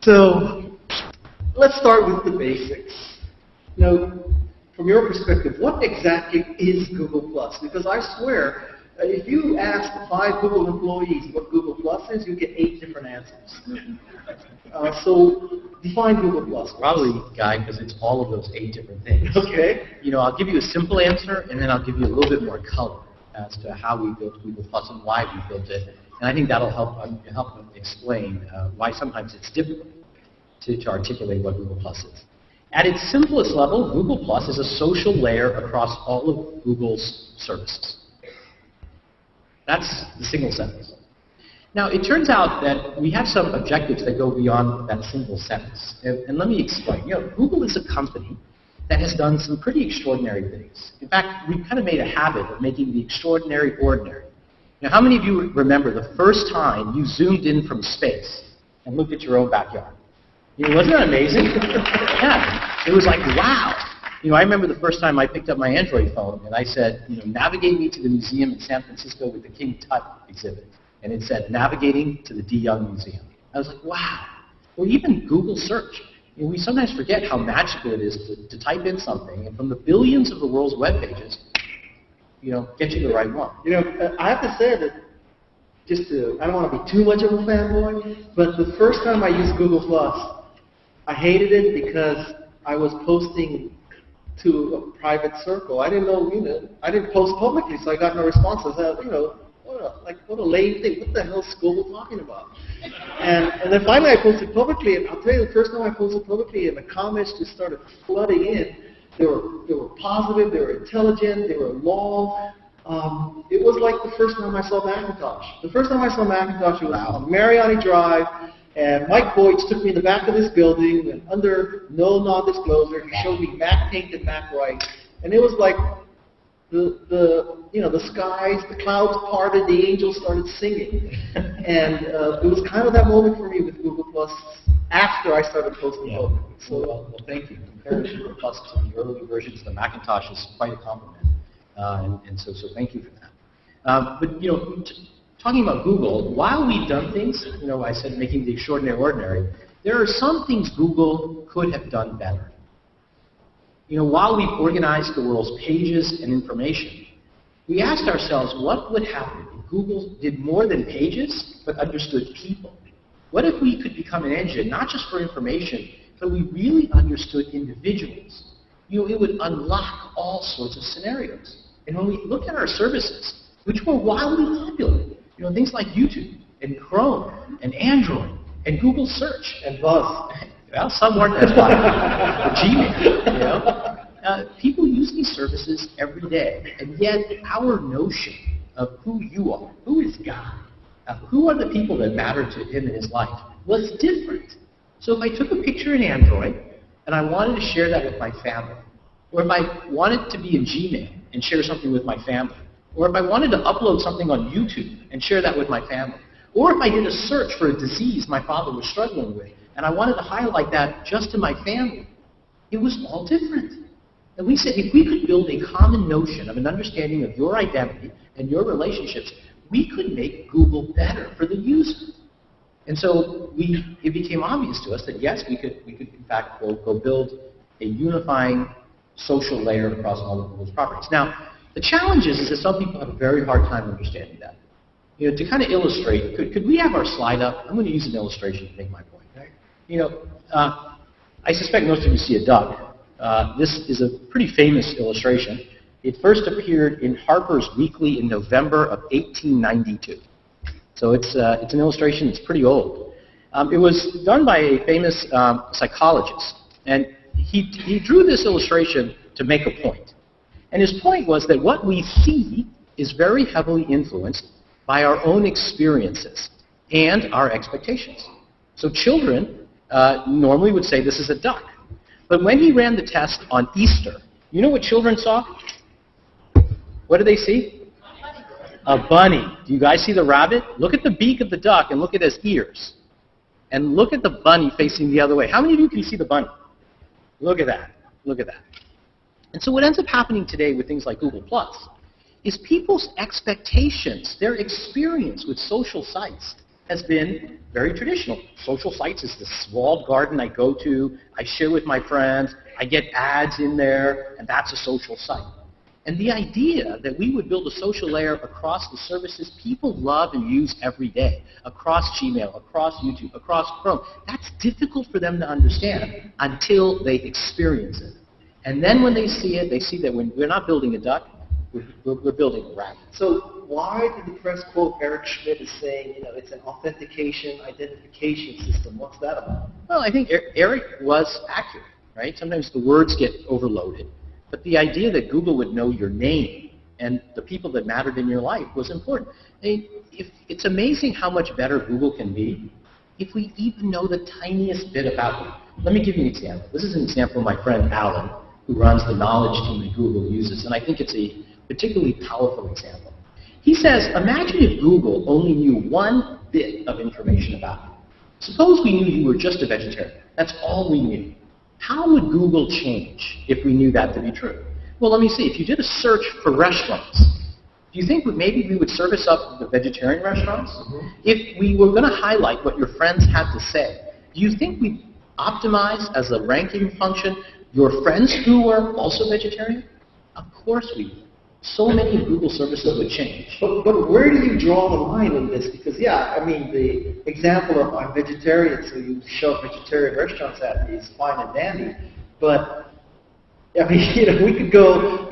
So let's start with the basics. From your perspective, what exactly is Google+? Because I swear, if you ask 5 Google employees what Google+ is, you get 8 different answers. So define Google+. Probably, Guy, because it's all of those 8 different things. Okay. I'll give you a simple answer, and then I'll give you a little bit more color as to how we built Google+ and why we built it. And I think that'll help explain why sometimes it's difficult to articulate what Google+ is. At its simplest level, Google+ is a social layer across all of Google's services. That's the single sentence. Now, it turns out that we have some objectives that go beyond that single sentence. And let me explain. Google is a company that has done some pretty extraordinary things. In fact, we've kind of made a habit of making the extraordinary ordinary. Now, how many of you remember the first time you zoomed in from space and looked at your own backyard? Wasn't that amazing? Yeah. It was like, wow. I remember the first time I picked up my Android phone and I said, navigate me to the museum in San Francisco with the King Tut exhibit. And it said, navigating to the D. Young Museum. I was like, wow. Or even Google search. We sometimes forget how magical it is to type in something, and from the billions of the world's web pages, get you the right one. I have to say that, I don't want to be too much of a fanboy, but the first time I used Google+, I hated it because I was posting to a private circle. I didn't know, I didn't post publicly, so I got no responses. What a lame thing. What the hell is Google talking about? And then finally I posted publicly, and I'll tell you, the first time I posted publicly, and the comments just started flooding in. They were positive, they were intelligent, they were long. It was like the first time I saw Macintosh. The first time I saw Macintosh, it was on Mariani Drive, and Mike Boyd took me in the back of this building, and under no non-disclosure, he showed me Mac Pink and Mac Write, and it was like the skies, the clouds parted, the angels started singing, and it was kind of that moment for me with Google+ after I started posting publicly. So, well, thank you. Comparing Google+ to the early versions of the Macintosh is quite a compliment, and so thank you for that. But talking about Google, while we've done things, I said making the extraordinary ordinary, there are some things Google could have done better. While we've organized the world's pages and information, we asked ourselves what would happen if Google did more than pages, but understood people. What if we could become an engine, not just for information, but we really understood individuals? It would unlock all sorts of scenarios. And when we look at our services, which were wildly popular, things like YouTube and Chrome and Android and Google Search and Buzz. Well, some weren't as popular. Gmail. People use these services every day, and yet our notion of who you are, who is God, who are the people that matter to him in his life, was different. So if I took a picture in Android and I wanted to share that with my family, or if I wanted to be in Gmail and share something with my family, or if I wanted to upload something on YouTube and share that with my family, or if I did a search for a disease my father was struggling with, and I wanted to highlight that just to my family, it was all different. And we said if we could build a common notion of an understanding of your identity and your relationships, we could make Google better for the user. And so it became obvious to us that yes, we could in fact go build a unifying social layer across all of Google's properties. Now, the challenge is that some people have a very hard time understanding that. To kind of illustrate, could we have our slide up? I'm going to use an illustration to make my point. I suspect most of you see a duck. This is a pretty famous illustration. It first appeared in Harper's Weekly in November of 1892. So it's an illustration that's pretty old. It was done by a famous psychologist, and he drew this illustration to make a point. And his point was that what we see is very heavily influenced by our own experiences and our expectations. So children normally would say this is a duck. But when he ran the test on Easter, you know what children saw? What did they see? A bunny. Do you guys see the rabbit? Look at the beak of the duck and look at his ears. And look at the bunny facing the other way. How many of you can see the bunny? Look at that. Look at that. And so what ends up happening today with things like Google+ is people's expectations, their experience with social sites, has been very traditional. Social sites is this walled garden I go to, I share with my friends, I get ads in there, and that's a social site. And the idea that we would build a social layer across the services people love and use every day, across Gmail, across YouTube, across Chrome, that's difficult for them to understand until they experience it. And then when they see it, they see that we're not building a duck, we're building a rabbit. So why did the press quote Eric Schmidt as saying, it's an authentication, identification system? What's that about? Well, I think Eric was accurate, right? Sometimes the words get overloaded. But the idea that Google would know your name and the people that mattered in your life was important. I mean, it's amazing how much better Google can be if we even know the tiniest bit about you. Let me give you an example. This is an example my friend Alan, who runs the knowledge team that Google uses, and I think it's a particularly powerful example. He says, imagine if Google only knew one bit of information about you. Suppose we knew you were just a vegetarian. That's all we knew. How would Google change if we knew that to be true? Well, let me see. If you did a search for restaurants, do you think maybe we would service up the vegetarian restaurants? Mm-hmm. If we were going to highlight what your friends had to say, do you think we'd optimize as a ranking function your friends who were also vegetarian? Of course we would. So many of Google services would change. But where do you draw the line in this? Because, the example of I'm vegetarian, so you show vegetarian restaurants at me is fine and dandy. But, we could go,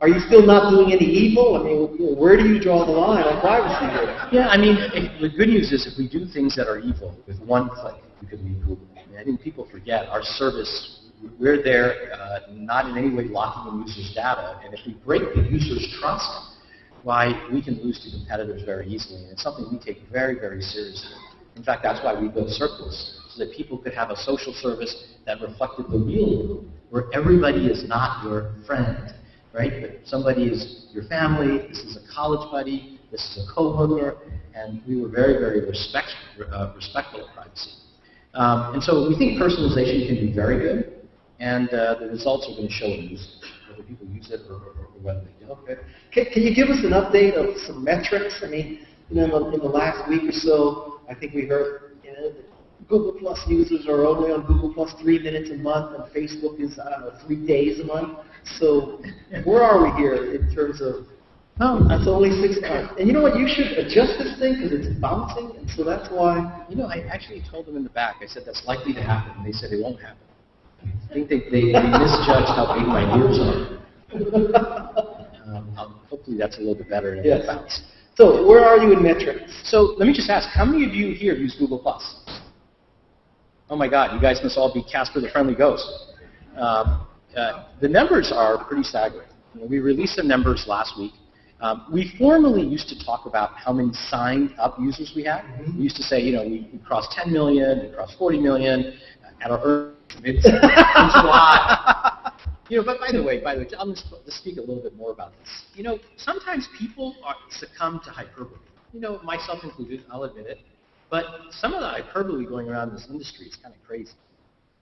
are you still not doing any evil? Where do you draw the line on privacy here? Yeah, the good news is if we do things that are evil with one click, we could leave Google. I think people forget our service. We're there not in any way locking in users' data, and if we break the user's trust, why we can lose to competitors very easily, and it's something we take very, very seriously. In fact, that's why we built Circles, so that people could have a social service that reflected the real world, where everybody is not your friend, right? But somebody is your family, this is a college buddy, this is a coworker, and we were very, very respectful of privacy. And so we think personalization can be very good. And the results are going to show in usage, whether people use it or whether they don't. Okay. Can you give us an update of some metrics? In the last week or so, I think we heard Google Plus users are only on Google Plus 3 minutes a month, and Facebook is, 3 days a month. So where are we here in terms of, that's only 6 months. And you know what, you should adjust this thing because it's bouncing, and so that's why. I actually told them in the back, I said that's likely to happen, and they said it won't happen. I think they misjudged how big my ears are. Hopefully that's a little bit better. Yes. So where are you in metrics? So let me just ask, how many of you here use Google+? Oh my God, you guys must all be Casper the Friendly Ghost. The numbers are pretty staggering. We released the numbers last week. We formerly used to talk about how many signed up users we had. Mm-hmm. We used to say, we crossed 10 million, we crossed 40 million. At our it's a lot. But by the way, I'll just speak a little bit more about this. Sometimes people succumb to hyperbole. Myself included, I'll admit it. But some of the hyperbole going around in this industry is kind of crazy.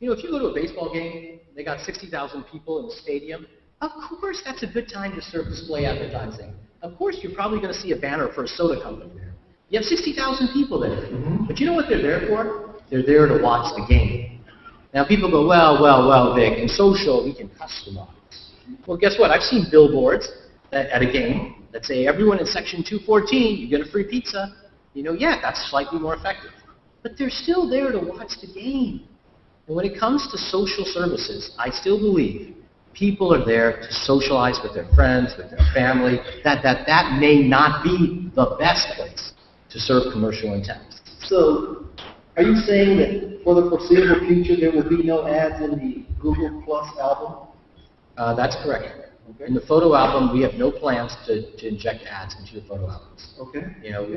If you go to a baseball game, they got 60,000 people in the stadium. Of course, that's a good time to serve display advertising. Of course, you're probably going to see a banner for a soda company there. You have 60,000 people there. Mm-hmm. But you know what they're there for? They're there to watch the game. Now people go, well, Vic, in social, we can customize. Well, guess what? I've seen billboards at a game that say, everyone in section 214, you get a free pizza. That's slightly more effective. But they're still there to watch the game. And when it comes to social services, I still believe people are there to socialize with their friends, with their family. That may not be the best place to serve commercial intent. So, are you saying that for the foreseeable future there will be no ads in the Google Plus album? That's correct. Okay. In the photo album, we have no plans to inject ads into the photo albums. Okay.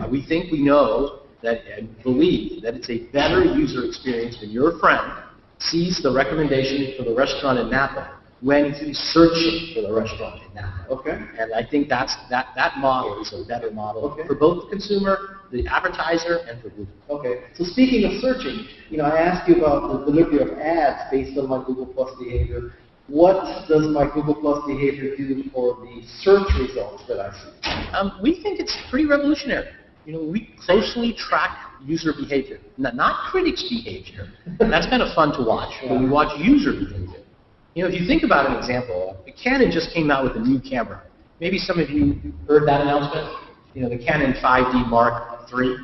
We think we know that and believe that it's a better user experience when your friend sees the recommendation for the restaurant in Napa when he's searching for the restaurant in Napa. Okay. And I think that model is a better model for both the consumer, the advertiser, and for Google. Okay. So speaking of searching, I asked you about the delivery of ads based on my Google Plus behavior. What does my Google Plus behavior do for the search results that I see? We think it's pretty revolutionary. We closely track user behavior, not critics' behavior. That's kind of fun to watch, but we watch user behavior. If you think about an example, Canon just came out with a new camera. Maybe some of you heard that announcement. The Canon 5D Mark III.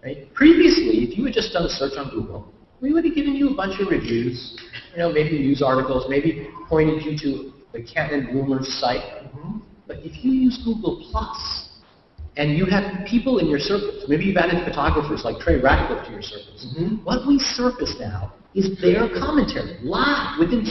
Right? Previously, if you had just done a search on Google, we would have given you a bunch of reviews, maybe news articles, maybe pointed you to the Canon rumors site. But if you use Google Plus, and you have people in your circles, maybe you've added photographers like Trey Ratcliffe to your circles, what we surface now is their commentary, live, within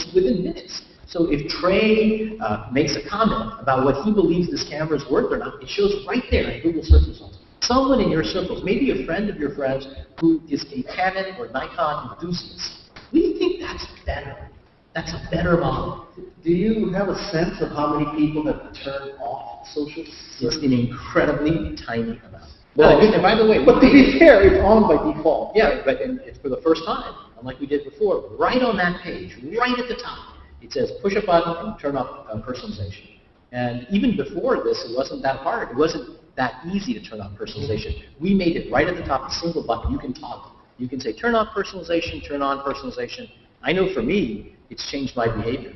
minutes. So if Trey makes a comment about what he believes this camera is worth or not, it shows right there in Google search results. Someone in your circles, maybe a friend of your friends who is a Canon or Nikon enthusiast, we think that's better. That's a better model. Do you have a sense of how many people have turned off social? It's an incredibly tiny amount. Well, and by the way, but to be fair, it's on by default. Yeah, but it's for the first time, unlike we did before, right on that page, right at the top, it says push a button and turn off personalization. And even before this, it wasn't that hard. It wasn't that easy to turn on personalization. We made it right at the top, a single button. You can toggle. You can say turn off personalization, turn on personalization. I know for me, it's changed my behavior.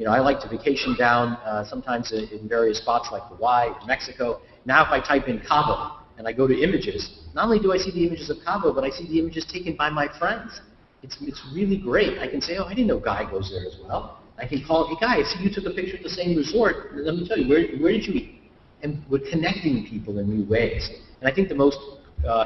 I like to vacation down sometimes in various spots like Hawaii, Mexico. Now if I type in Cabo and I go to images, not only do I see the images of Cabo, but I see the images taken by my friends. It's really great. I can say, oh, I didn't know Guy goes there as well. I can call, hey Guy, I see you took a picture at the same resort. Let me tell you, where did you eat? And we're connecting people in new ways. And I think the most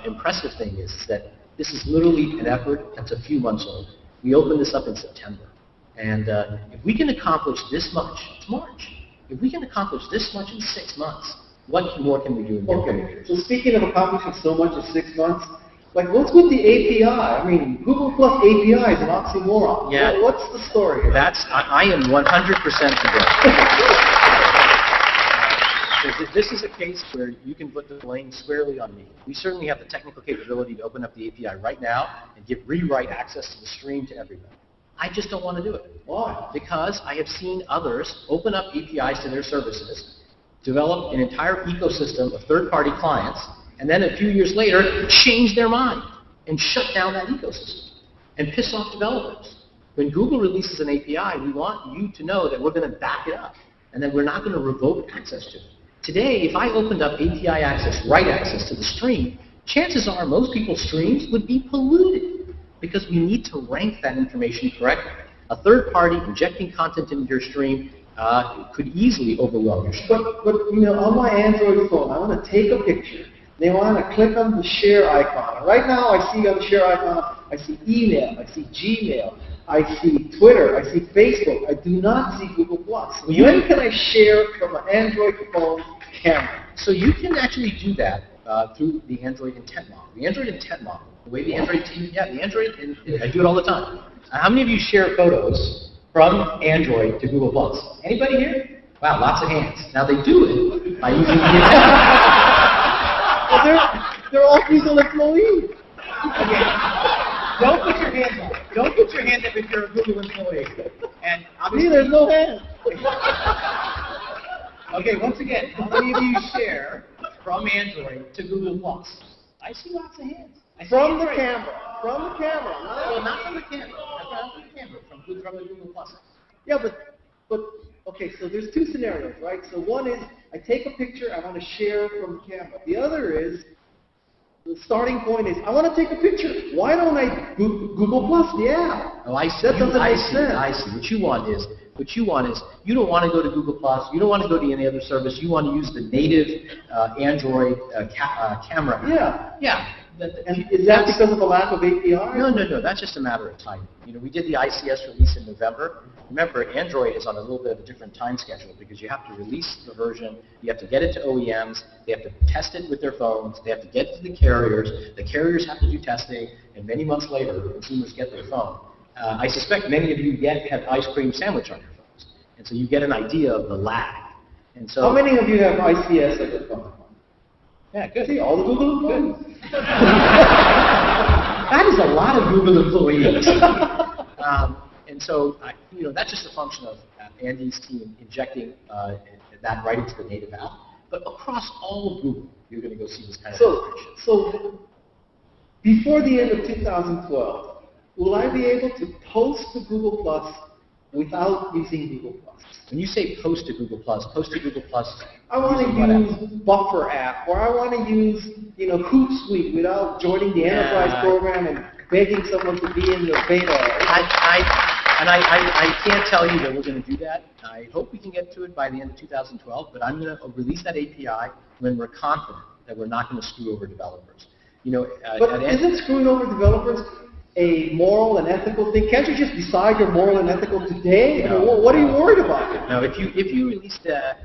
impressive thing is that this is literally an effort that's a few months old. We opened this up in September. And if we can accomplish this much, it's March. If we can accomplish this much in 6 months, what more can we do in the coming years? So speaking of accomplishing so much in 6 months, what's with the API? I mean, Google Plus API is an oxymoron. Yeah. What's the story here? I am 100% because this is a case where you can put the blame squarely on me. We certainly have the technical capability to open up the API right now and give rewrite access to the stream to everybody. I just don't want to do it. Why? Because I have seen others open up APIs to their services, develop an entire ecosystem of third-party clients, and then a few years later change their mind and shut down that ecosystem and piss off developers. When Google releases an API, we want you to know that we're going to back it up and that we're not going to revoke access to it. Today, if I opened up API access, write access to the stream, chances are most people's streams would be polluted because we need to rank that information correctly. A third party injecting content into your stream could easily overwhelm your stream. But on my Android phone, I want to take a picture. They want to click on the share icon. Right now, I see on the share icon, I see email, I see Gmail, I see Twitter, I see Facebook. I do not see Google+. When can I share from an Android phone camera? So you can actually do that through the Android intent model. The Android intent model, the way the Android team, I do it all the time. How many of you share photos from Android to Google+? Anybody here? Wow, lots of hands. Now they do it by using the They're all Google employees. Okay. Don't put your hands up. Don't put your hand up if you're a Google employee. And obviously, there's no hands. Okay, once again, how many of you share from Android to Google+? I see lots of hands. From the camera. From the camera. Well, not from the camera. Not from the camera. From the Google+. Yeah, but okay, so there's two scenarios, right? So one is I take a picture, I want to share from the camera. The other is, the starting point is, I want to take a picture. Why don't I Google Plus the app? Oh, I see. That doesn't make sense. I see. What you want is, you don't want to go to Google Plus. You don't want to go to any other service. You want to use the native Android camera. Yeah. Yeah. And is that because of a lack of API? No. That's just a matter of time. We did the ICS release in November. Remember, Android is on a little bit of a different time schedule because you have to release the version, you have to get it to OEMs, they have to test it with their phones, they have to get it to the carriers have to do testing, and many months later, the consumers get their phone. I suspect many of you have ice cream sandwich on your phones, and so you get an idea of the lag. And so, how many of you have ICS at your phone? Yeah, good. See, all the Google employees. That is a lot of Google employees. And so, that's just a function of Andy's team injecting that right into the native app. But across all of Google, you're going to go see this kind of So, information. so before the end of 2012, will I be able to post to Google Plus without using Google Plus? When you say post to Google Plus, I want using to what use Buffer app, or I want to use, Hootsuite without joining the enterprise program and begging someone to be in the beta. I can't tell you that we're going to do that. I hope we can get to it by the end of 2012, but I'm going to release that API when we're confident that we're not going to screw over developers. But isn't screwing over developers a moral and ethical thing? Can't you just decide you're moral and ethical today? What are you worried about? No, if you release the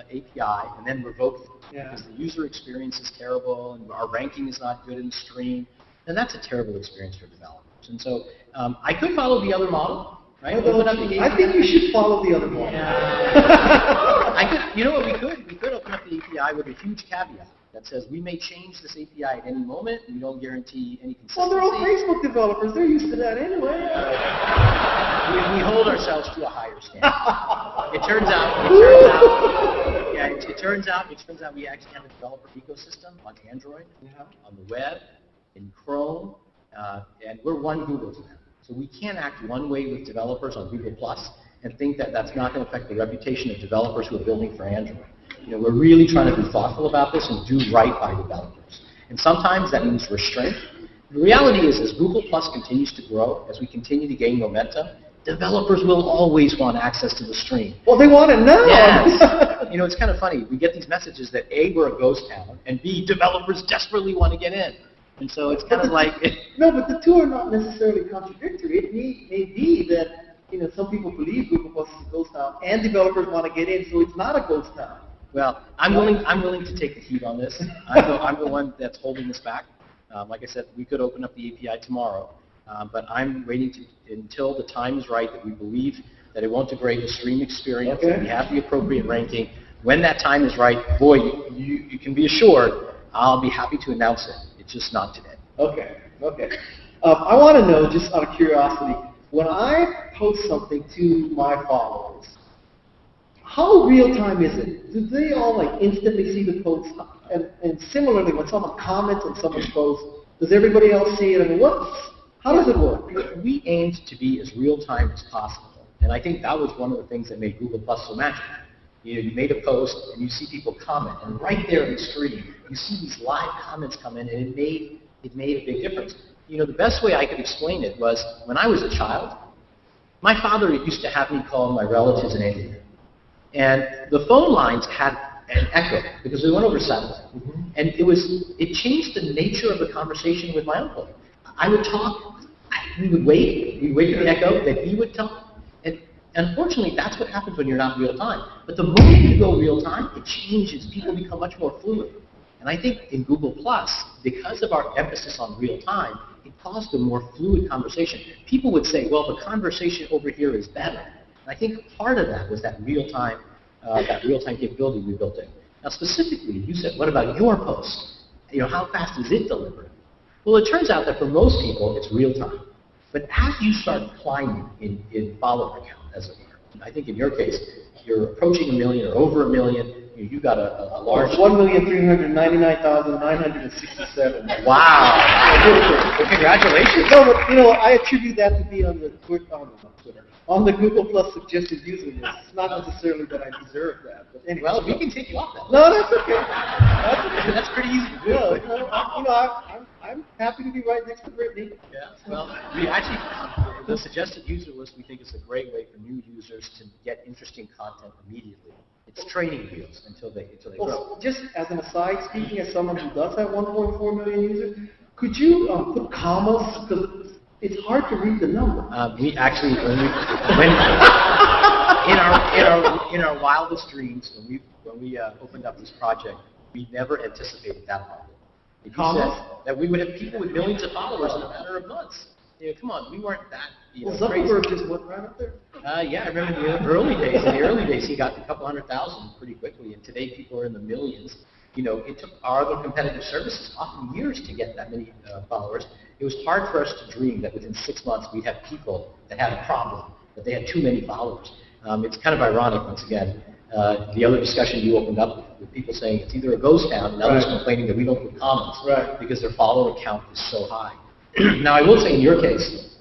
API and then revoke it because the user experience is terrible and our ranking is not good in the stream, then that's a terrible experience for developers. And so I could follow the other model, right? I think you should follow the other model. You know what we could? We could open up the API with a huge caveat that says we may change this API at any moment. We don't guarantee any consistency. Well, they're all Facebook developers. They're used to that anyway. We hold ourselves to a higher standard. It turns out we actually have a developer ecosystem on Android, on the web, in Chrome, and we're one Google to them. So we can't act one way with developers on Google Plus and think that that's not going to affect the reputation of developers who are building for Android. We're really trying to be thoughtful about this and do right by developers. And sometimes that means restraint. The reality is, as Google Plus continues to grow, as we continue to gain momentum, developers will always want access to the stream. Well, they want it now. Yes. It's kind of funny. We get these messages that A, we're a ghost town, and B, developers desperately want to get in. And so it's kind of like... No, but the two are not necessarily contradictory. It may be that some people believe Google Plus is a ghost town, and developers want to get in, so it's not a ghost town. Well, I'm willing to take the heat on this. I'm the one that's holding this back. Like I said, we could open up the API tomorrow, but I'm waiting until the time is right that we believe that it won't degrade the stream experience, that we have the appropriate ranking. When that time is right, boy, you can be assured I'll be happy to announce it. It's just not today. Okay. I want to know, just out of curiosity, when I post something to my followers, how real time is it? Do they all instantly see the post? And similarly, when someone comments on someone's post, does everybody else see it? I mean, how does it work? We aimed to be as real time as possible, and I think that was one of the things that made Google Plus so magical. You made a post and you see people comment, and right there in the stream, you see these live comments come in, and it made a big difference. The best way I could explain it was when I was a child, my father used to have me call my relatives in India. And the phone lines had an echo because we went over satellite. And it changed the nature of the conversation with my uncle. I would talk, we'd wait for the echo, then he would talk. And unfortunately, that's what happens when you're not real time. But the moment you go real time, it changes. People become much more fluid. And I think in Google Plus, because of our emphasis on real time, it caused a more fluid conversation. People would say, well, the conversation over here is better. And I think part of that was that real-time capability we built in. Now, specifically, you said, what about your post? How fast is it delivered? Well, it turns out that for most people, it's real-time. But as you start climbing in follower count, as it were, I think in your case, you're approaching 1 million or over 1 million. You got a large... 1,399,967. Wow. Well, congratulations. No, but I attribute that to be on the on the Google Plus suggested user list. It's not necessarily that I deserve that. But anyway, well, we can take you off that. No, that's okay. That's pretty easy to do. I'm happy to be right next to Brittany. Yeah. Well, we actually the suggested user list we think is a great way for new users to get interesting content immediately. It's training wheels until they grow. Just as an aside, speaking as someone who does have 1.4 million users, could you put commas? Because it's hard to read the number. We actually, in our wildest dreams, when we opened up this project, we never anticipated that problem. If you said that we would have people with millions of followers in a matter of months. Come on, we weren't that Zuckerberg just went right up there. Yeah, I remember in the early days. In the early days, he got a couple 100,000 pretty quickly, and today people are in the millions. It took our other competitive services often years to get that many followers. It was hard for us to dream that within 6 months we'd have people that had a problem, that they had too many followers. It's kind of ironic, once again. The other discussion you opened up with people saying it's either a ghost town and others complaining that we don't put comments because their follower count is so high. Now, I will say in your case,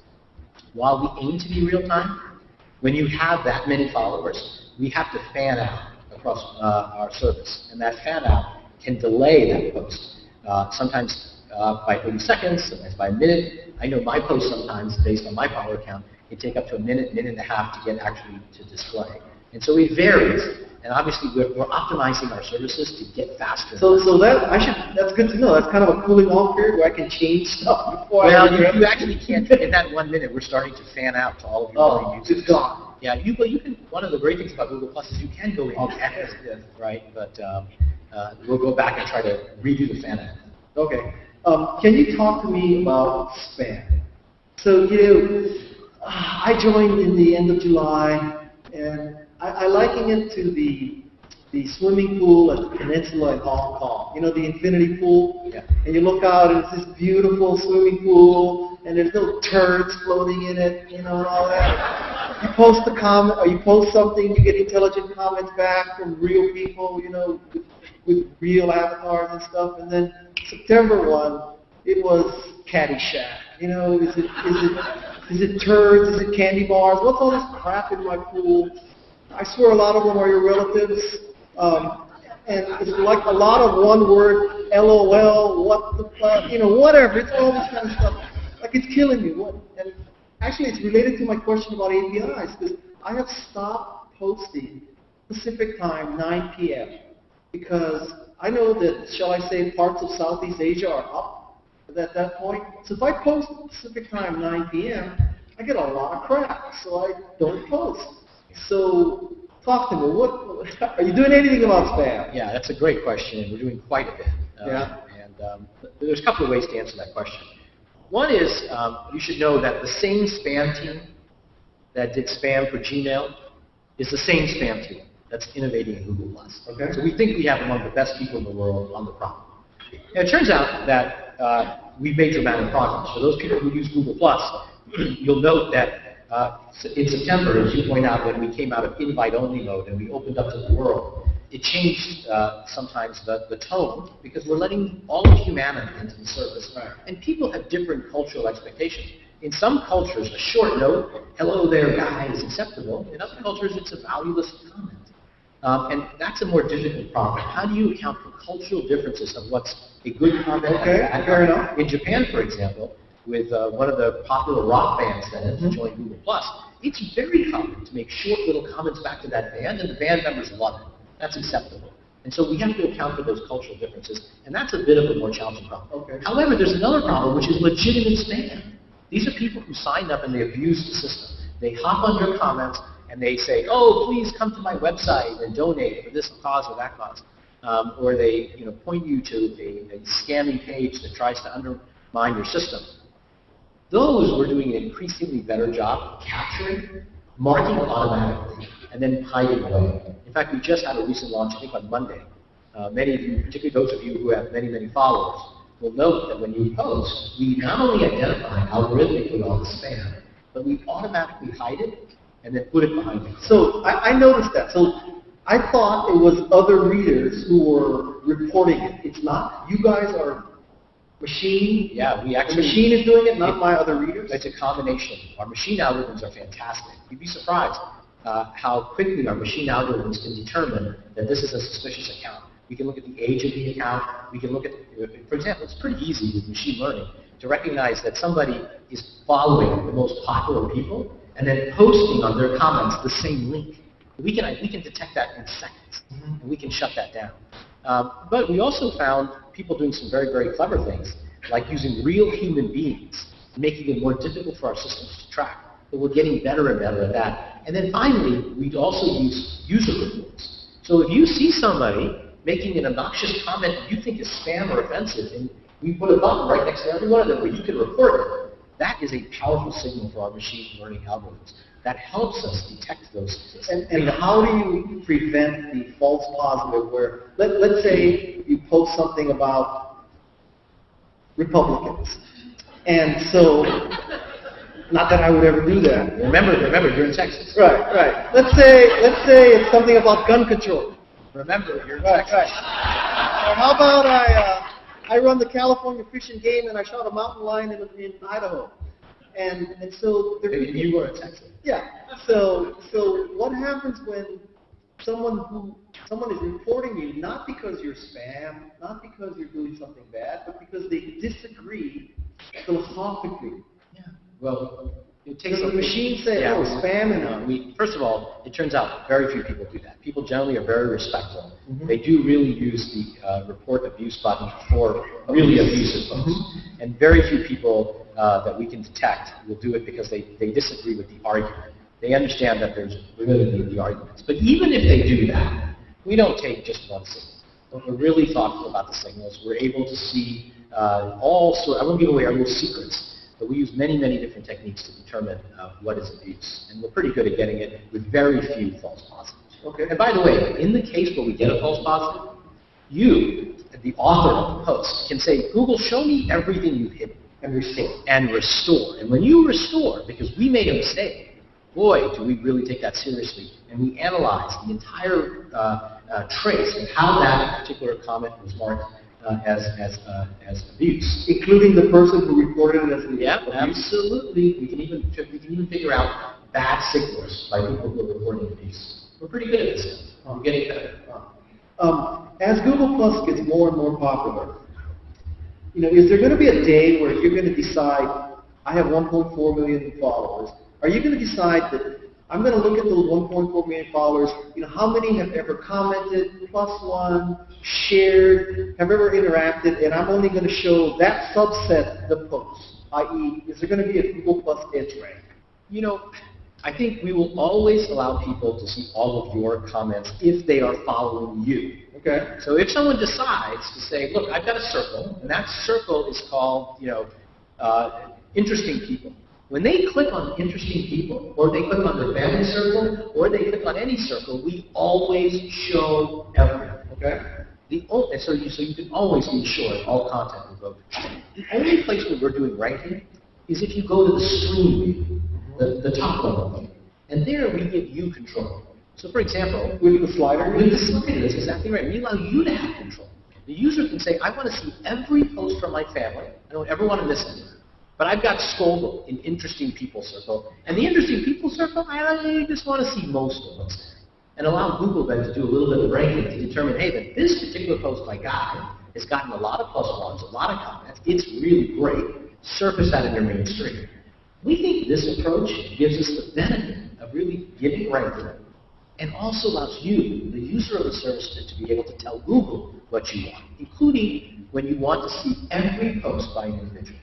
while we aim to be real time, when you have that many followers, we have to fan out across our service. And that fan out can delay that post. Sometimes by 30 seconds, sometimes by a minute. I know my posts sometimes, based on my follower count, can take up to a minute, minute and a half to get actually to display. And so it varies. And obviously, we're optimizing our services to get faster. So that's good to know. That's kind of a cooling off period where I can change stuff before you actually can't. In that 1 minute, we're starting to fan out to all of your users. It's gone. Yeah, you can. One of the great things about Google Plus is you can go in and edit, right? But we'll go back and try to redo the fan out. Okay. Can you talk to me about spam? So, I joined in the end of July, and I liken it to the swimming pool at the peninsula in Hong Kong. The infinity pool? Yeah. And you look out and it's this beautiful swimming pool, and there's no turds floating in it, and all that. You post a comment, or you post something, you get intelligent comments back from real people, with real avatars and stuff. And then September 1, it was Caddyshack. Is it turds? Is it candy bars? What's all this crap in my pool? I swear a lot of them are your relatives. And it's like a lot of one word, LOL, what the fuck, whatever. It's all this kind of stuff. Like, it's killing me. And actually, it's related to my question about APIs, because I have stopped posting Pacific time, 9 p.m. because I know that, shall I say, parts of Southeast Asia are up at that point. So if I post Pacific time, 9 p.m., I get a lot of crap, so I don't post. So talk to me. What are you doing anything about spam? Yeah, that's a great question, and we're doing quite a bit. And there's a couple of ways to answer that question. One is you should know that the same spam team that did spam for Gmail is the same spam team that's innovating in Google+. Okay. So we think we have one of the best people in the world on the problem. And it turns out that we've made dramatic progress. For those people who use Google+, you'll note that in September, as you point out, when we came out of invite-only mode and we opened up to the world, it changed sometimes the tone, because we're letting all of humanity into the service. Right. And people have different cultural expectations. In some cultures, a short note, hello there, guy, is acceptable. In other cultures, it's a valueless comment. And that's a more difficult problem. How do you account for cultural differences of what's a good comment? Okay, fair enough. In Japan, for example, with one of the popular rock bands that has joined Google+, it's very common to make short little comments back to that band, and the band members love it. That's acceptable. And so we have to account for those cultural differences, and that's a bit of a more challenging problem. Okay. However, there's another problem, which is legitimate spam. These are people who signed up and they abuse the system. They hop on your comments and they say, oh, please come to my website and donate for this cause or that cause. Or they point you to a scamming page that tries to undermine your system. Those we're doing an increasingly better job capturing, marking automatically, and then hiding away. In fact, we just had a recent launch, I think on Monday. Many of you, particularly those of you who have many, many followers, will note that when you post, we not only identify algorithmically all the spam, but we automatically hide it and then put it behind it. So I noticed that. So I thought it was other readers who were reporting it. It's not. You guys are machine. Yeah, we the actually. machine is doing it, not my other readers. It's a combination. Our machine algorithms are fantastic. You'd be surprised how quickly our machine algorithms can determine that this is a suspicious account. We can look at the age of the account. We can look at, for example, it's pretty easy with machine learning to recognize that somebody is following the most popular people and then posting on their comments the same link. We can detect that in seconds, and we can shut that down. But we also found people doing some very, very clever things, like using real human beings, making it more difficult for our systems to track. But we're getting better and better at that. And then finally, we also use user reports. So if you see somebody making an obnoxious comment that you think is spam or offensive, and we put a button right next to every one of them where you can report it, that is a powerful signal for our machine learning algorithms. That helps us detect those. And how do you prevent the false positive where, let's say you post something about Republicans, and so Not that I would ever do that. Remember, you're in Texas. Right. Let's say it's something about gun control. Remember, you're in Right. Texas. Or how about I run the California Fish and Game and I shot a mountain lion in Idaho, and so there could be, You were in Texas. yeah. So what happens when someone is reporting you not because you're spam, not because you're doing something bad, but because they disagree philosophically? Yeah. Well, it takes Does the machine say, yeah, oh, spam? And first of all, it turns out very few people do that. People generally are very respectful. Mhm. They do really use the report abuse button for really abusive posts. And very few people that we can detect will do it because they disagree with the argument. They understand that there's really the arguments. But even if they do that, we don't take just one signal. But we're really thoughtful about the signals. We're able to see all sorts. I won't give away our little secrets. But we use many, many different techniques to determine what is abuse. And we're pretty good at getting it with very few false positives. Okay. And by the way, in the case where we get a false positive, you, the author of the post, can say, Google, show me everything you've hidden. and restore. And restore. And when you restore, because we made a mistake, boy, do we really take that seriously. And we analyze the entire trace of how that particular comment was marked as abuse. Including the person who reported it as the Yeah, abuse? absolutely. We can even figure out bad signals by people who are reporting abuse. We're pretty good at this. We're getting better. As Google Plus gets more and more popular, is there going to be a day where you're going to decide, I have 1.4 million followers. Are you going to decide that I'm going to look at those 1.4 million followers, how many have ever commented, +1, shared, have ever interacted, and I'm only going to show that subset the posts, i.e., is there going to be a Google Plus edge rank? I think we will always allow people to see all of your comments if they are following you. Okay. So if someone decides to say, look, I've got a circle, and that circle is called, interesting people. When they click on interesting people, or they click on the family circle, or they click on any circle, we always show everything. Okay. And so you can always be sure all content will go there. The only place where we're doing ranking is if you go to the stream view, the top level view. And there we give you control. So for example, With the slider? with the slider, that's exactly right. We allow you to have control. The user can say, I want to see every post from my family. I don't ever want to miss it. But I've got Scoble in Interesting People Circle. And the Interesting People Circle, I just want to see most of those. And allow Google then to do a little bit of ranking to determine, hey, that this particular post by Guy has gotten a lot of +1s, a lot of comments. It's really great. Surface that in your mainstream. We think this approach gives us the benefit of really giving ranking and also allows you, the user of the service, to be able to tell Google what you want, including when you want to see every post by an individual.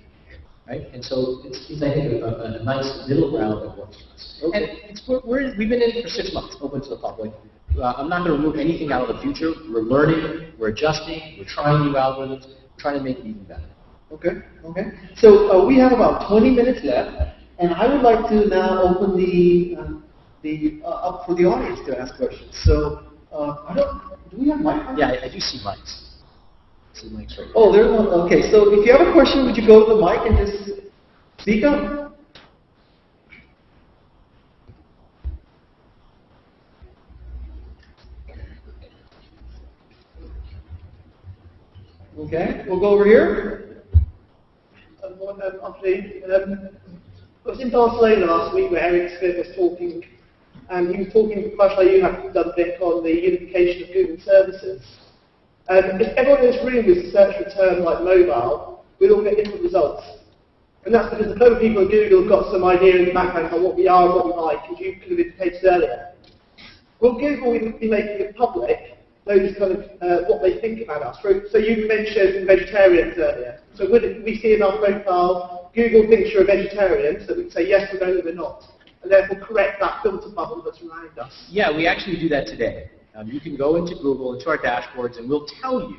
Right? And so it's I think, a nice middle ground that works for us. Okay. And we've been in it for 6 months, open to the public. I'm not going to remove anything out of the future. We're learning, we're adjusting, we're trying new algorithms, we're trying to make it even better. Okay. So we have about 20 minutes left, and I would like to now open the up for the audience to ask questions. So do we have mics? Yeah, I do see mics. I see mics right Oh, there's one. Okay, so if you have a question, would you go to the mic and just speak up? Okay, we'll go over here. I'm pleased. I was in Barcelona last week where Eric Smith was talking, and he was talking much like you have done, Vic, on the unification of Google services. If everyone in this room was to search for a term like mobile, we'd all get different results. And that's because the clever people at Google have got some idea in the background about what we are and what we like, as you could have indicated earlier. Will Google be making it public, those kind of what they think about us? So you mentioned vegetarians earlier. So would we see in our profile, Google thinks you're a vegetarian, so we can say yes or no, we're not, and therefore correct that filter bubble that's around us? Yeah, we actually do that today. You can go into Google, into our dashboards, and we'll tell you,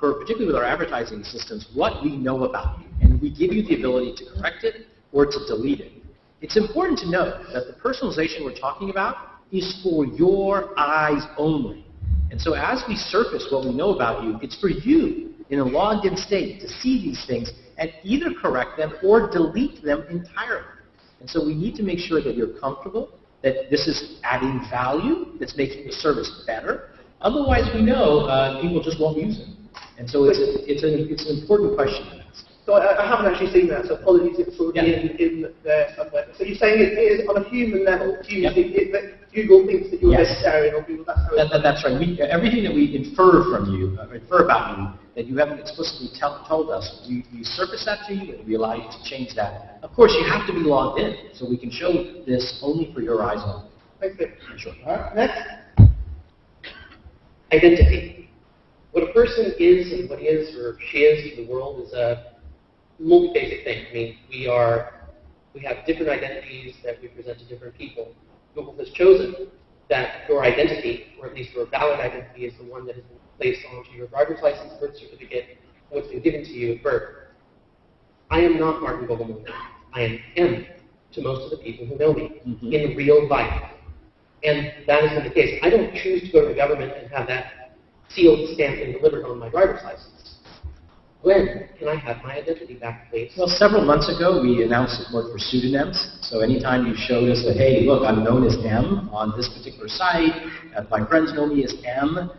particularly with our advertising systems, what we know about you. And we give you the ability to correct it or to delete it. It's important to note that the personalization we're talking about is for your eyes only. And so as we surface what we know about you, it's for you in a logged-in state to see these things and either correct them or delete them entirely. And so we need to make sure that you're comfortable, that this is adding value, that's making the service better. Otherwise, we know people just won't use it. And so it's an important question to ask. So I haven't actually seen that, so apologies if it's already in there somewhere. So you're saying it is on a human level, do you think that Google thinks that you're vegetarian, or Google, that's how That's right. Everything that we infer from you, infer about you, that you haven't explicitly told us, we surface that to you and we allow you to change that. Of course, you have to be logged in, so we can show this only for your eyes only. Thanks, Dave. Sure. All right, next. Identity. What a person is and what he is or she is to the world is a multi-basic thing. I mean, we have different identities that we present to different people. Google has chosen that your identity, or at least your valid identity, is the one that has been placed onto your driver's license, birth certificate, what's been given to you at birth. I am not Martin Vogelman. I am him to most of the people who know me in real life. And that has been the case. I don't choose to go to the government and have that sealed, stamped, and delivered on my driver's license. When can I have my identity back, please? Well, several months ago, we announced support for pseudonyms. So anytime you showed us that, hey, look, I'm known as M on this particular site, my friends know me as M,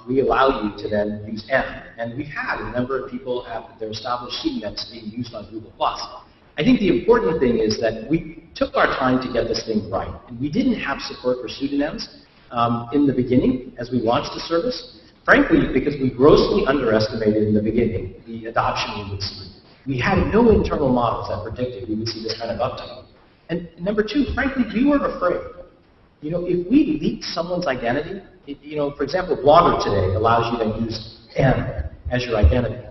we allow you to then use M. And we've had a number of people have their established pseudonyms being used on Google+. I think the important thing is that we took our time to get this thing right. And we didn't have support for pseudonyms in the beginning as we launched the service. Frankly, because we grossly underestimated in the beginning the adoption we would see. We had no internal models that predicted we would see this kind of uptake. And number two, frankly, we were afraid. You know, if we leaked someone's identity, for example, Blogger today allows you to use M as your identity.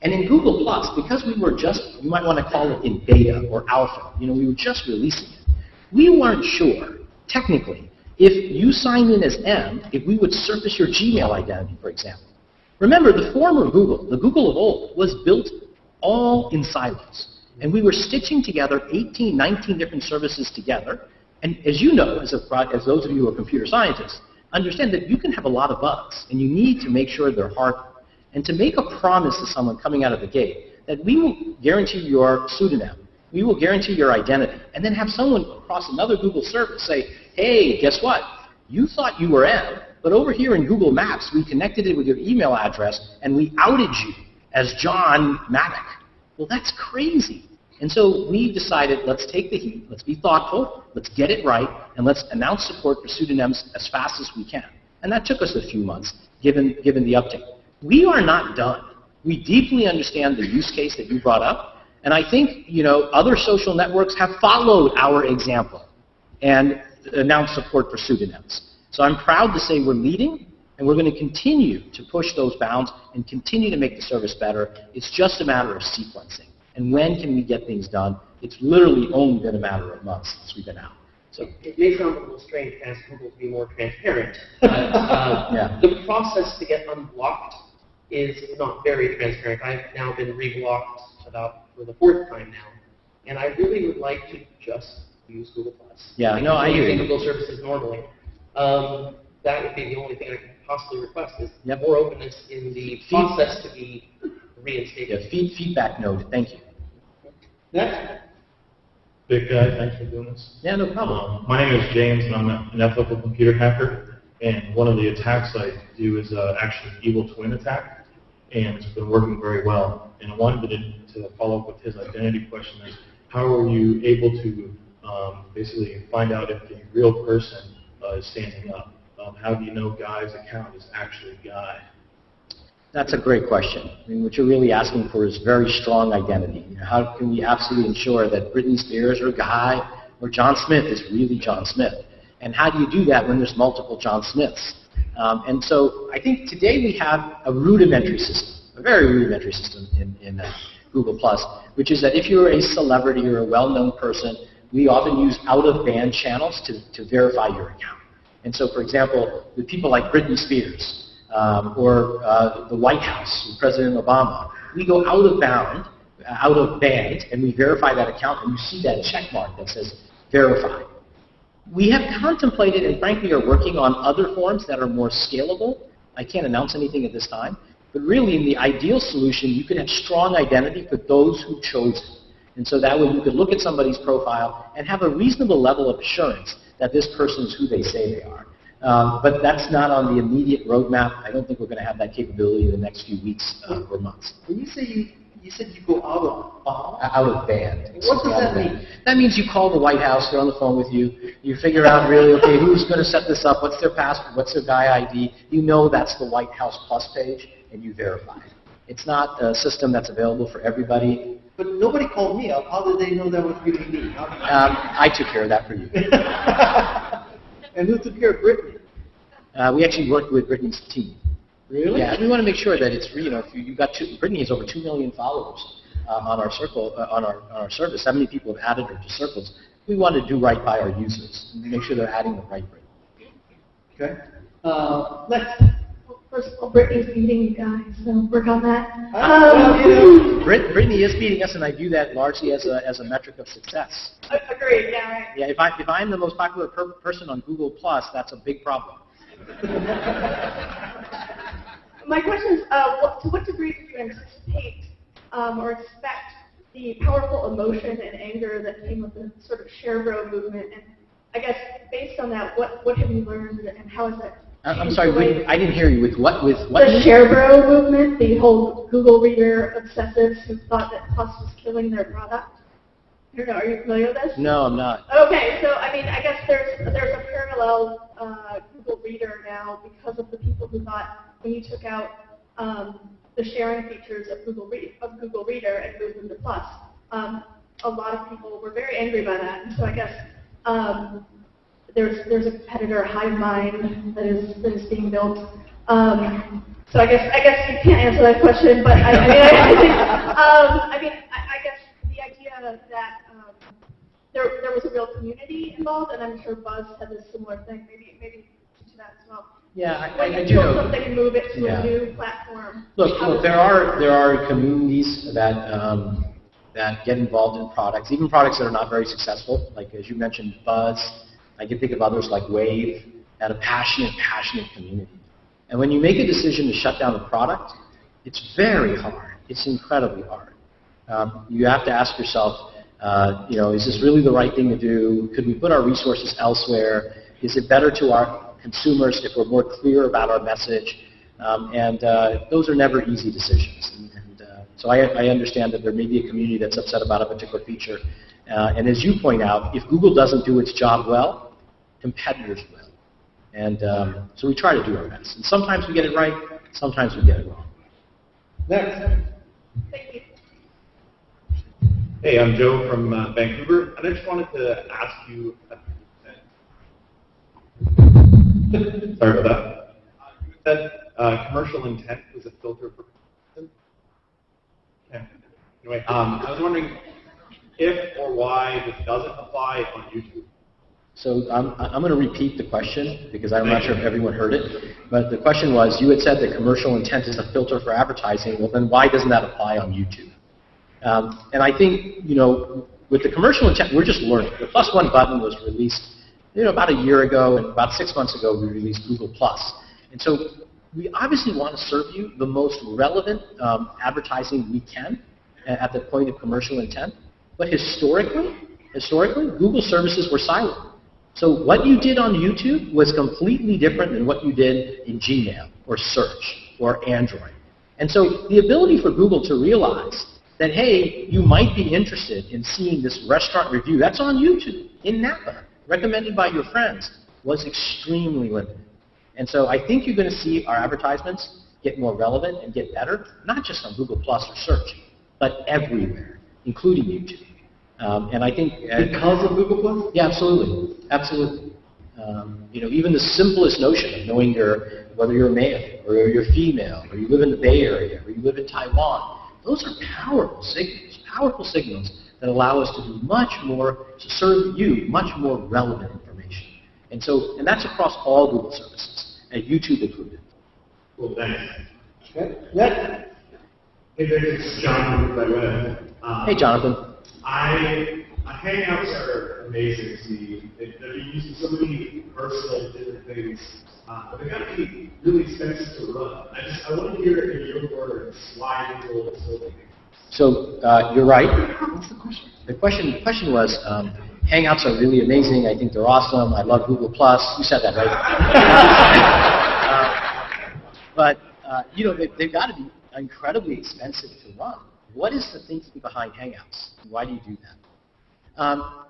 And in Google+, because we were just, you might want to call it in beta or alpha, we were just releasing it, we weren't sure, technically, if you signed in as M, if we would surface your Gmail identity, for example. Remember, the former Google, the Google of old, was built all in silos. And we were stitching together 18, 19 different services together. And as you know, as those of you who are computer scientists, understand that you can have a lot of bugs, and you need to make sure they're hard. And to make a promise to someone coming out of the gate that we will guarantee your pseudonym, we will guarantee your identity, and then have someone across another Google service say, hey, guess what? You thought you were M, but over here in Google Maps, we connected it with your email address, and we outed you as John Maddock. Well, that's crazy. And so we decided, let's take the heat, let's be thoughtful, let's get it right, and let's announce support for pseudonyms as fast as we can. And that took us a few months, given the update. We are not done. We deeply understand the use case that you brought up, and I think other social networks have followed our example and announced support for pseudonyms. So I'm proud to say we're leading, and we're going to continue to push those bounds and continue to make the service better. It's just a matter of sequencing. And when can we get things done? It's literally only been a matter of months since we've been out. So it may sound a little strange to ask Google to be more transparent, but the process to get unblocked is not very transparent. I've now been reblocked for the fourth time now, and I really would like to just use Google+. Yeah, no, I agree. Google services normally. That would be the only thing I could possibly request is more openness in the process to be reinstated. Yeah, feedback note. Thank you. Next. Big guy, thanks for doing this. Yeah, no problem. My name is James, and I'm an ethical computer hacker. And one of the attacks I do is actually an evil twin attack, and it's been working very well. And I wanted to follow up with his identity question: is how are you able to basically find out if the real person is standing up? How do you know Guy's account is actually Guy? That's a great question. I mean, what you're really asking for is very strong identity. How can we absolutely ensure that Britney Spears or Guy or John Smith is really John Smith? And how do you do that when there's multiple John Smiths? And so I think today we have a rudimentary system, a very rudimentary system in Google+, which is that if you're a celebrity or a well-known person, we often use out-of-band channels to verify your account. And so, for example, with people like Britney Spears, or the White House, with President Obama, we go out of band, and we verify that account, and you see that check mark that says verified. We have contemplated and frankly are working on other forms that are more scalable. I can't announce anything at this time, but really in the ideal solution, you could have strong identity for those who chose it. And so that way you could look at somebody's profile and have a reasonable level of assurance that this person is who they say they are. But that's not on the immediate roadmap. I don't think we're going to have that capability in the next few weeks or months. When you say you said you go out of band. Out of band. What does that mean? That means you call the White House, they're on the phone with you, you figure out really, okay, who's going to set this up, what's their password, what's their guy ID, you know that's the White House Plus page, and you verify it. It's not a system that's available for everybody. But nobody called me up. How did they know that was really me? I took care of that for you. And who took care of Brittany? We actually worked with Brittany's team. Really? Yeah, we want to make sure that it's, if you got Brittany has over 2 million followers on our circle, on our service. 70 people have added her to circles. We want to do right by our users and make sure they're adding the right Brittany. Okay. Next. First of all, Brittany's beating you guys, so work on that. Brittany is beating us, and I view that largely as a metric of success. Agreed, yeah, right. Yeah, if I'm the most popular person on Google Plus, that's a big problem. My question is, to what degree do you anticipate or expect the powerful emotion and anger that came with the sort of share bro movement? And I guess based on that, what have you learned, and how is that? I'm sorry, I didn't hear you. With what? The share bro movement, the whole Google Reader obsessives who thought that Plus was killing their product. I don't know, are you familiar with this? No, I'm not. Okay, so I mean, I guess there's a parallel Google Reader now because of the people who thought when you took out the sharing features of Google Reader and moved them to Plus, a lot of people were very angry by that. And so I guess there's a competitor hive mind that is being built. So I guess you can't answer that question, but I guess the idea that there was a real community involved, and I'm sure Buzz had a similar thing. Maybe to that as well. Yeah, when I you do build know. something and move it to a new platform. Look, there are communities that get involved in products, even products that are not very successful, like as you mentioned, Buzz. I can think of others like Wave, and a passionate community. And when you make a decision to shut down a product, it's very hard. It's incredibly hard. You have to ask yourself, is this really the right thing to do? Could we put our resources elsewhere? Is it better to our consumers if we're more clear about our message? Those are never easy decisions. So I understand that there may be a community that's upset about a particular feature. And as you point out, if Google doesn't do its job well, competitors will. And so we try to do our best. And sometimes we get it right, sometimes we get it wrong. Next. Thank you. Hey, I'm Joe from Vancouver, and I just wanted to ask you. Sorry about that. You said commercial intent was a filter for. Yeah. Anyway, I was wondering if or why this doesn't apply on YouTube. So I'm going to repeat the question because I'm not sure if everyone heard it. But the question was, you had said that commercial intent is a filter for advertising. Well, then why doesn't that apply on YouTube? And I think, with the commercial intent, we're just learning. The +1 button was released, about a year ago, and about 6 months ago, we released Google+. And so we obviously want to serve you the most relevant advertising we can at the point of commercial intent. But historically, Google services were silent. So what you did on YouTube was completely different than what you did in Gmail or Search or Android. And so the ability for Google to realize that, hey, you might be interested in seeing this restaurant review that's on YouTube in Napa, recommended by your friends, was extremely limited. And so I think you're going to see our advertisements get more relevant and get better, not just on Google Plus or Search, but everywhere, including YouTube. And I think because of Google Plus? Yeah, absolutely. Even the simplest notion of knowing whether you're male or you're female, or you live in the Bay Area, or you live in Taiwan, those are powerful signals that allow us to do much more, to serve you much more relevant information. And that's across all Google services, and YouTube included. Cool, thanks. Okay. Next. Hey, this is Jonathan by Web. Hey, Jonathan. Hangouts are amazing to me. They're using so many versatile different things, but they got to be really expensive to run. I want to hear in your words why Google is building So you're right. What's the question? The question was, Hangouts are really amazing. I think they're awesome. I love Google+. You said that, right? But they've got to be incredibly expensive to run. What is the thinking behind Hangouts? Why do you do that?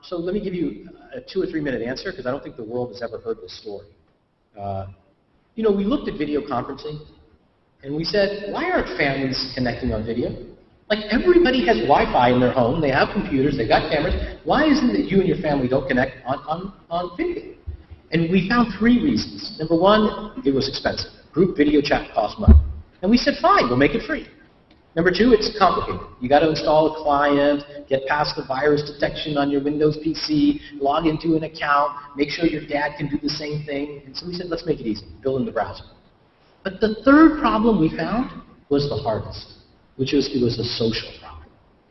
So let me give you a 2 or 3 minute answer, because I don't think the world has ever heard this story. We looked at video conferencing, and we said, why aren't families connecting on video? Like, everybody has Wi-Fi in their home. They have computers. They've got cameras. Why isn't it you and your family don't connect on video? And we found 3 reasons. Number 1, it was expensive. Group video chat costs money. And we said, fine, we'll make it free. Number 2, it's complicated. You got to install a client, get past the virus detection on your Windows PC, log into an account, make sure your dad can do the same thing. And so we said, let's make it easy, build in the browser. But the 3rd problem we found was the hardest, which was it was a social problem.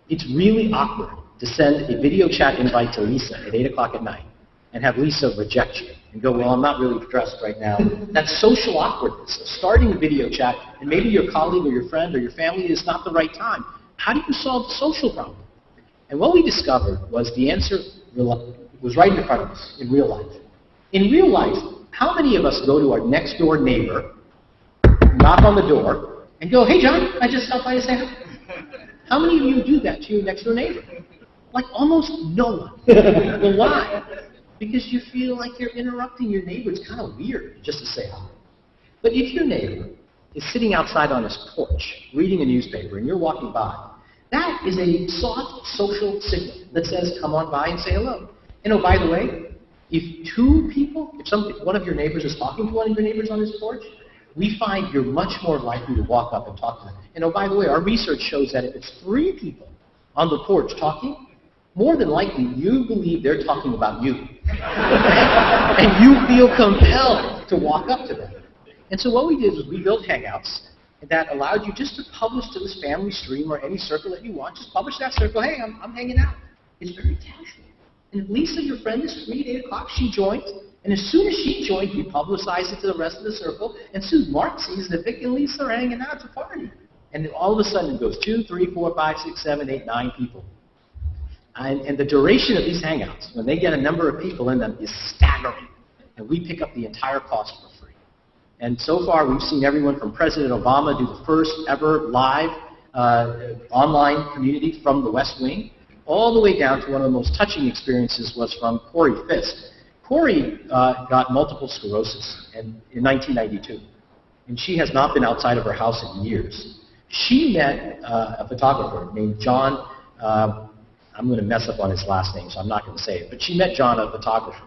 It's really awkward to send a video chat invite to Lisa at 8 o'clock at night and have Lisa reject you and go, well, I'm not really dressed right now. That's social awkwardness of starting a video chat, and maybe your colleague or your friend or your family is not the right time. How do you solve the social problem? And what we discovered was the answer was right in front of us in real life. In real life, how many of us go to our next door neighbor, knock on the door, and go, hey, John, I just stopped by to say hi? How many of you do that to your next door neighbor? Like almost no one. Well, why? Because you feel like you're interrupting your neighbor. It's kind of weird just to say hi. But if your neighbor is sitting outside on his porch reading a newspaper and you're walking by, that is a soft social signal that says, come on by and say hello. And oh, by the way, if 2 people, if one of your neighbors is talking to one of your neighbors on his porch, we find you're much more likely to walk up and talk to them. And oh, by the way, our research shows that if it's 3 people on the porch talking, more than likely you believe they're talking about you. And you feel compelled to walk up to them. And so what we did was we built Hangouts that allowed you just to publish to this family stream or any circle that you want. Just publish that circle. Hey, I'm hanging out. It's very casual. And if Lisa, your friend, is free at 8 o'clock, she joined. And as soon as she joined, we publicize it to the rest of the circle. And soon Mark sees that Vic and Lisa are hanging out to party. And then all of a sudden it goes 2, 3, 4, 5, 6, 7, 8, 9 people. And the duration of these Hangouts, when they get a number of people in them, is staggering. And we pick up the entire cost for free. And so far, we've seen everyone from President Obama do the first ever live online community from the West Wing, all the way down to one of the most touching experiences was from Corey Fisk. Corey got multiple sclerosis in 1992. And she has not been outside of her house in years. She met a photographer named John. I'm going to mess up on his last name, so I'm not going to say it. But she met John, a photographer.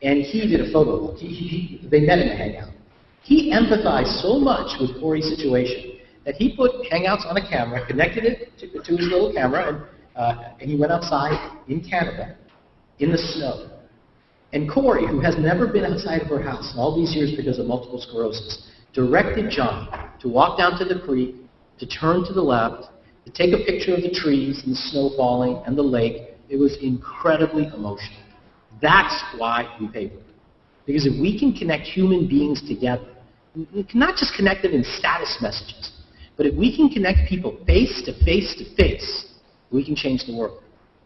And he did a photo book. They met in a Hangout. He empathized so much with Corey's situation that he put Hangouts on a camera, connected it to his little camera, and he went outside in Canada in the snow. And Corey, who has never been outside of her house in all these years because of multiple sclerosis, directed John to walk down to the creek, to turn to the left, to take a picture of the trees and the snow falling and the lake. It was incredibly emotional. That's why we pay for it. Because if we can connect human beings together, we can not just connect them in status messages, but if we can connect people face to face to face, we can change the world.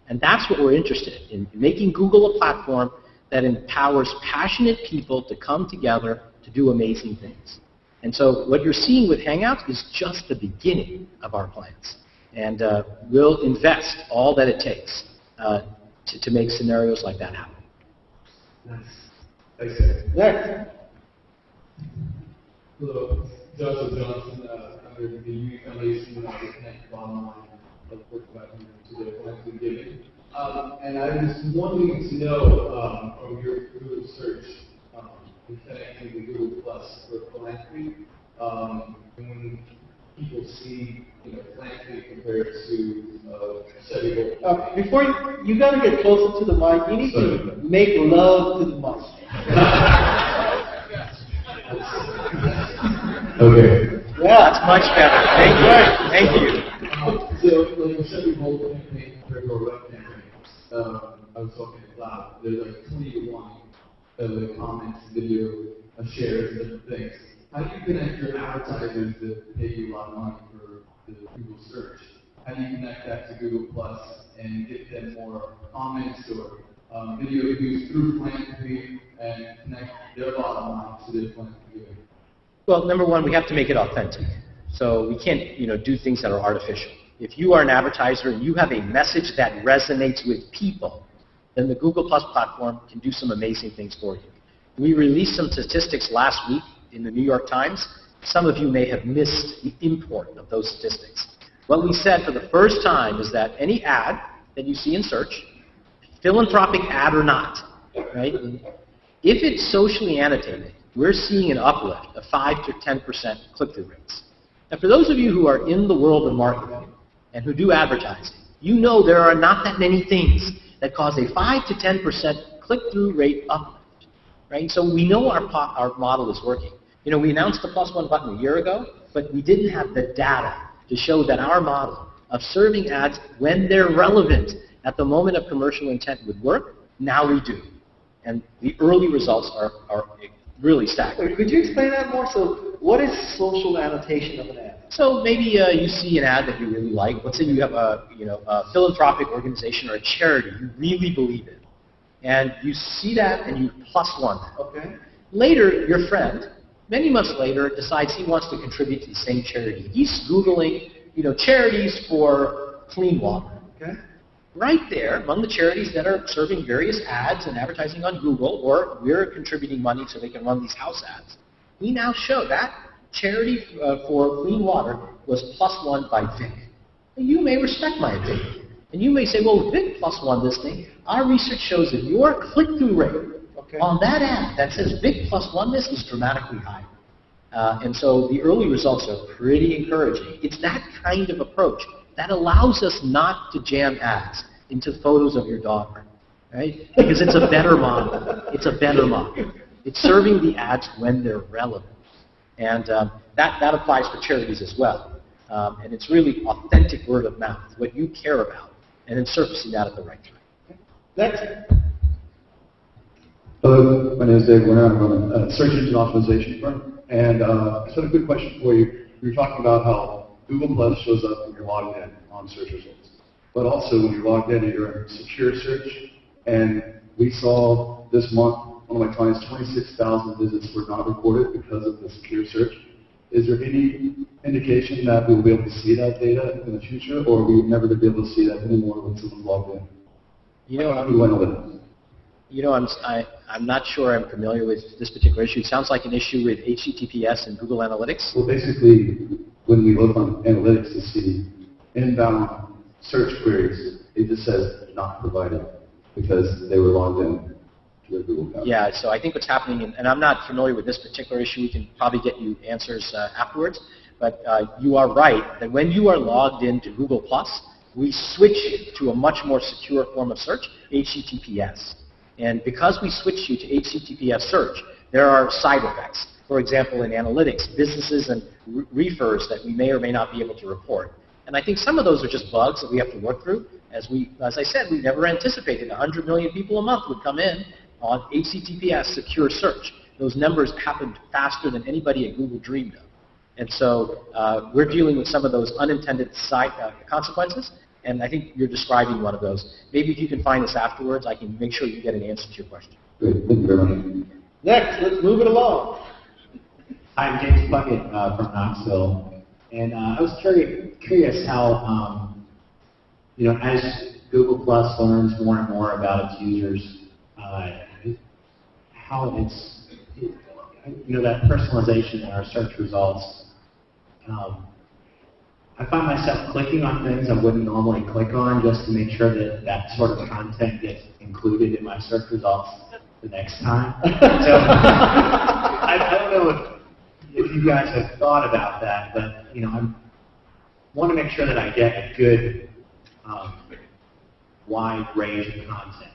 And that's what we're interested in making Google a platform that empowers passionate people to come together to do amazing things. And so what you're seeing with Hangouts is just the beginning of our plans. And we'll invest all that it takes to make scenarios like that happen. Nice. Thanks, Eric. Next. Hello, Joshua Johnson. I'm with the Youth Foundation Connect Online. I've worked about to the collective giving. And I was wanting to know from your Google search and connecting to Google Plus for philanthropy, when people see philanthropy compared to setting goals. Before you got to get closer to the mic. You need to make love to the mic. Okay. Yeah, that's much better. Thank you. So, like a setting goal campaign compared to a web campaign, I was talking about there's like 20 to 1 of the comments, video, shares, different things. How do you connect your advertisers that pay you a lot of money for the Google search how do you connect that to Google Plus and get them more comments or video views through philanthropy and connect their bottom line to their philanthropy? Well, number one, we have to make it authentic. So we can't, do things that are artificial. If you are an advertiser and you have a message that resonates with people, then the Google Plus platform can do some amazing things for you. We released some statistics last week in the New York Times. Some of you may have missed the import of those statistics. What we said for the first time is that any ad that you see in search, philanthropic ad or not, right? If it's socially annotated, we're seeing an uplift of 5 to 10% click-through rates. Now, for those of you who are in the world of marketing and who do advertising, you know there are not that many things that cause a 5 to 10% click-through rate uplift, right? So we know our model is working. We announced the plus one button a year ago, but we didn't have the data to show that our model of serving ads when they're relevant at the moment of commercial intent would work. Now we do. And the early results are really staggering. Could you explain that more? So what is social annotation of an ad? So maybe you see an ad that you really like. Let's say you have a philanthropic organization or a charity you really believe in. And you see that and you plus one that. Okay. Later, your friend, many months later, decides he wants to contribute to the same charity. He's Googling, charities for clean water. Okay. Right there, among the charities that are serving various ads and advertising on Google, or we're contributing money so they can run these house ads, we now show that charity for clean water was plus one by Vic. And you may respect my opinion. And you may say, well, Vic plus one this thing. Our research shows that your click-through rate on that ad that says Vic plus one this is dramatically higher. And so the early results are pretty encouraging. It's that kind of approach that allows us not to jam ads into photos of your daughter, right? Because it's a better model. It's a better model. It's serving the ads when they're relevant. And that applies for charities as well. And it's really authentic word of mouth, what you care about, and then surfacing that at the right time. Next. Hello, my name is Dave Werner. I'm a search engine optimization firm. And I just had a good question for you. You were talking about how Google Plus shows up when you're logged in on search results. But also when you're logged in, you're in secure search. And we saw this month, one of my clients, 26,000 visits were not recorded because of the secure search. Is there any indication that we will be able to see that data in the future, or are we never going to be able to see that anymore when someone's logged in? I'm not sure I'm familiar with this particular issue. It sounds like an issue with HTTPS and Google Analytics. Well, basically, when we look on analytics to see inbound search queries, it just says not provided because they were logged in to their Google account. Yeah, so I think what's happening, and I'm not familiar with this particular issue, we can probably get you answers afterwards, but you are right that when you are logged into Google+, we switch it to a much more secure form of search, HTTPS. And because we switched you to HTTPS search, there are side effects. For example, in analytics, businesses and refers that we may or may not be able to report. And I think some of those are just bugs that we have to work through. As I said, we never anticipated 100 million people a month would come in on HTTPS secure search. Those numbers happened faster than anybody at Google dreamed of. And so we're dealing with some of those unintended side consequences. And I think you're describing one of those. Maybe if you can find this afterwards, I can make sure you get an answer to your question. Great. Thank you very much. Next, let's move it along. Hi, I'm James Puckett from Knoxville. And I was curious how, as Google Plus learns more and more about its users, how it's, that personalization in our search results. I find myself clicking on things I wouldn't normally click on just to make sure that that sort of content gets included in my search results the next time. So I don't know if you guys have thought about that, but I want to make sure that I get a good wide range of content.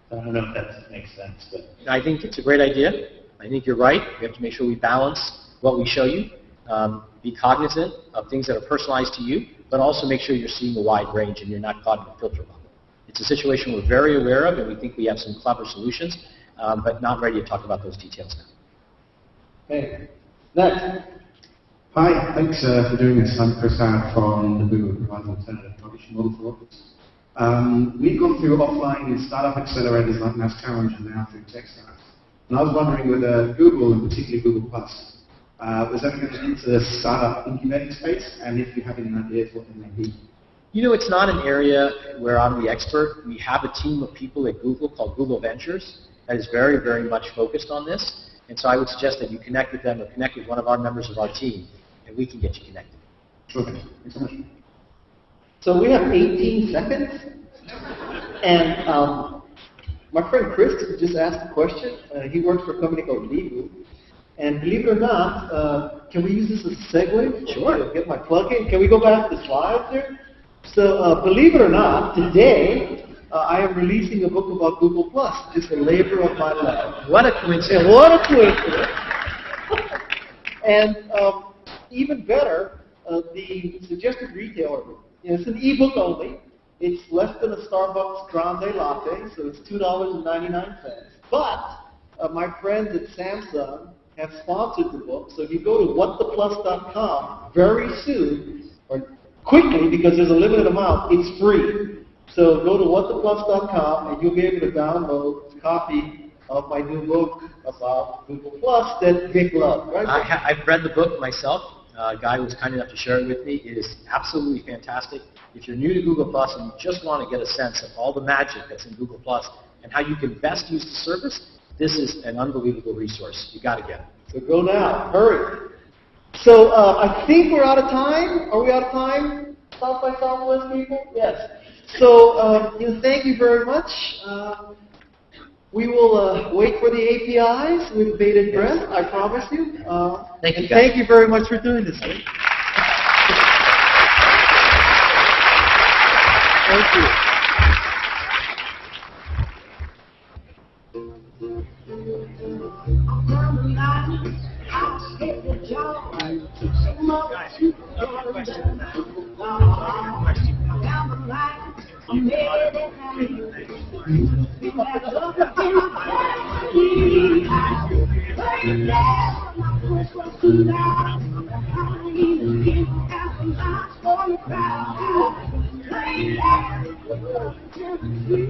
So I don't know if that makes sense, but I think it's a great idea. I think you're right. We have to make sure we balance what we show you. Be cognizant of things that are personalized to you, but also make sure you're seeing a wide range and you're not caught in a filter bubble. It's a situation we're very aware of, and we think we have some clever solutions, but not ready to talk about those details now. Okay. Next. Hi, thanks for doing this. I'm Chris Howard from the Google Provides Alternative Publishing Model for Office. We've gone through offline startup accelerators like Mass Challenge and now through TechStars. And I was wondering whether Google, and particularly Google+, was ever going to enter the startup incubating space, and if you have any ideas what they may be. You know, it's not an area where I'm the expert. We have a team of people at Google called Google Ventures that is very, very much focused on this. And so I would suggest that you connect with them or connect with one of our members of our team, and we can get you connected. Sure. Thanks so much. So we have 18 seconds, and my friend Chris just asked a question. He works for a company called Lebu, and believe it or not, can we use this as a segue? Sure. Get my plug in. Can we go back to the slides there? So believe it or not, today I am releasing a book about Google+, just a labor of my love. What a coincidence. And what a coincidence. And even better, the suggested retailer, it's an ebook only. It's less than a Starbucks grande latte, so it's $2.99. But my friends at Samsung have sponsored the book, so if you go to whattheplus.com very soon, or quickly because there's a limited amount, it's free. So go to whattheplus.com and you'll be able to download a copy of my new book about Google Plus that Vic loved, right? I've read the book myself. A guy who was kind enough to share it with me. It is absolutely fantastic. If you're new to Google Plus and you just want to get a sense of all the magic that's in Google Plus and how you can best use the service, this is an unbelievable resource. You got to get it. So go now. Hurry. So I think we're out of time. Are we out of time? South by Southwest people? Yes. So thank you very much. We will wait for the APIs with bated breath, I promise you. Thank you, guys. Thank you very much for doing this. Thank you.